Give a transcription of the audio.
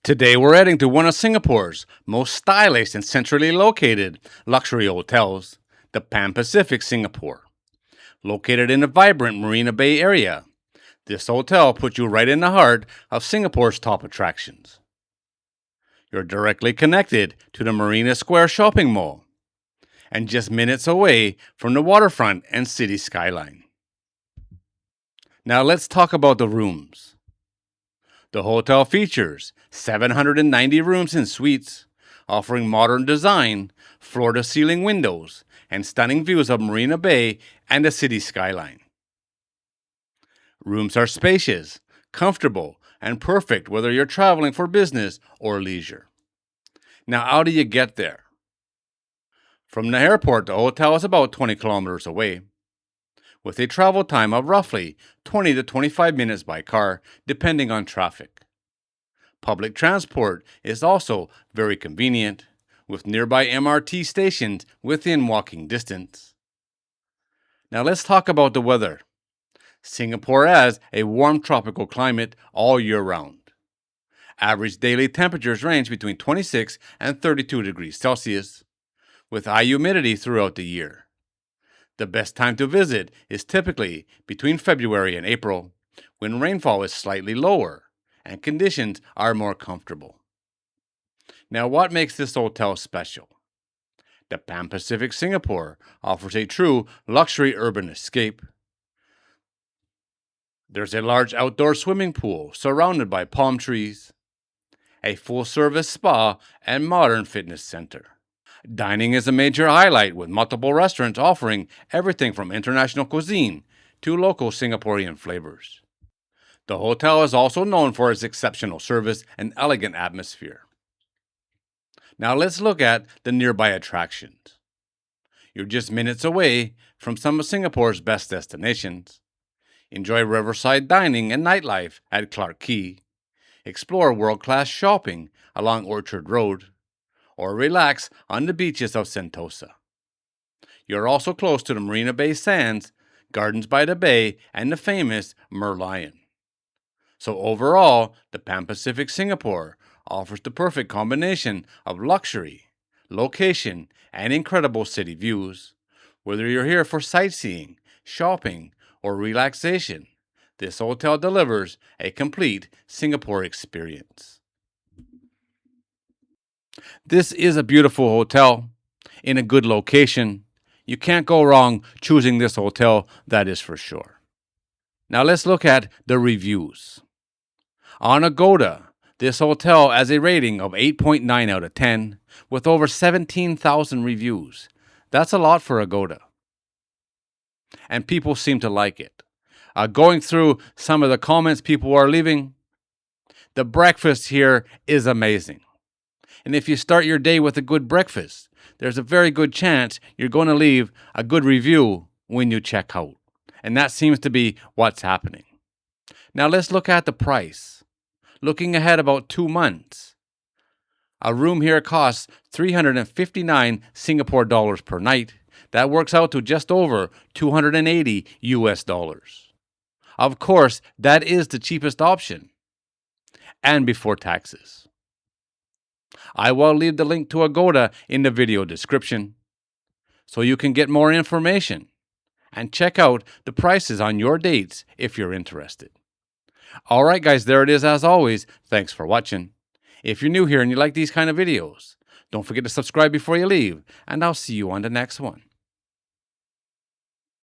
Today we're heading to one of Singapore's most stylish and centrally located luxury hotels, the Pan Pacific Singapore. Located in the vibrant Marina Bay area, this hotel puts you right in the heart of Singapore's top attractions. You're directly connected to the Marina Square shopping mall and just minutes away from the waterfront and city skyline. Now let's talk about the rooms. The hotel features 790 rooms and suites, offering modern design, floor-to-ceiling windows, and stunning views of Marina Bay and the city skyline. Rooms are spacious, comfortable, and perfect whether you're traveling for business or leisure. Now, how do you get there? From the airport, the hotel is about 20 kilometers away, with a travel time of roughly 20 to 25 minutes by car, depending on traffic. Public transport is also very convenient, with nearby MRT stations within walking distance. Now let's talk about the weather. Singapore has a warm tropical climate all year round. Average daily temperatures range between 26 and 32 degrees Celsius, with high humidity throughout the year. The best time to visit is typically between February and April, when rainfall is slightly lower and conditions are more comfortable. Now, what makes this hotel special? The Pan Pacific Singapore offers a true luxury urban escape. There's a large outdoor swimming pool surrounded by palm trees, a full-service spa, and modern fitness center. Dining is a major highlight, with multiple restaurants offering everything from international cuisine to local Singaporean flavors. The hotel is also known for its exceptional service and elegant atmosphere. Now let's look at the nearby attractions. You're just minutes away from some of Singapore's best destinations. Enjoy riverside dining and nightlife at Clarke Quay. Explore world-class shopping along Orchard Road, or relax on the beaches of Sentosa. You're also close to the Marina Bay Sands, Gardens by the Bay, and the famous Merlion. So overall, the Pan Pacific Singapore offers the perfect combination of luxury, location, and incredible city views. Whether you're here for sightseeing, shopping, or relaxation, this hotel delivers a complete Singapore experience. This is a beautiful hotel in a good location. You can't go wrong choosing this hotel, that is for sure. Now let's look at the reviews. On Agoda, this hotel has a rating of 8.9 out of 10 with over 17,000 reviews. That's a lot for Agoda. And people seem to like it. Going through some of the comments people are leaving, the breakfast here is amazing. And if you start your day with a good breakfast, there's a very good chance you're going to leave a good review when you check out. And that seems to be what's happening. Now let's look at the price. Looking ahead about 2 months, a room here costs 359 Singapore dollars per night. That works out to just over 280 US dollars. Of course, that is the cheapest option, and before taxes. I will leave the link to Agoda in the video description so you can get more information and check out the prices on your dates if you're interested. All right, guys, there it is as always. Thanks for watching. If you're new here and you like these kind of videos, don't forget to subscribe before you leave, and I'll see you on the next one.